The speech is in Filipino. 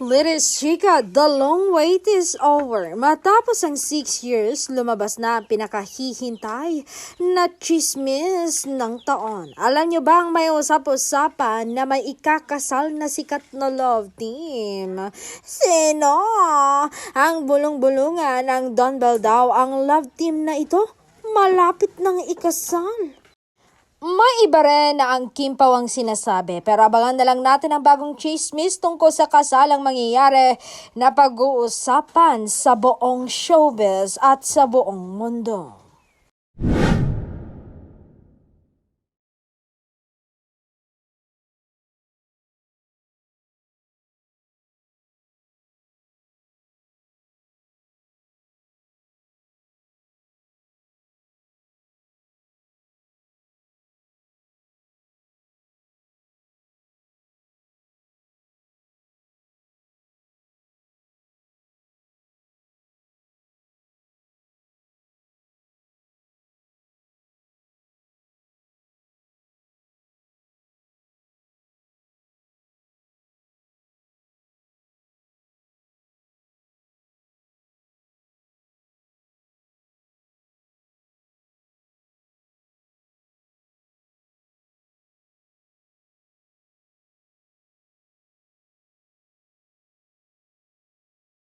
Ladies Chica, the long wait is over. Matapos ang 6 years, lumabas na ang pinakahihintay na chismis ng taon. Alam nyo ba ang may usap-usapan na may ikakasal na sikat na love team? Sino? Ang bulong-bulungan ng Don Bell daw ang love team na ito. Malapit nang ikasal. May iba rin na ang Kim Pao ang sinasabi, pero abangan na lang natin ang bagong chismis tungkol sa kasalang mangyayari na pag-uusapan sa buong showbiz at sa buong mundo.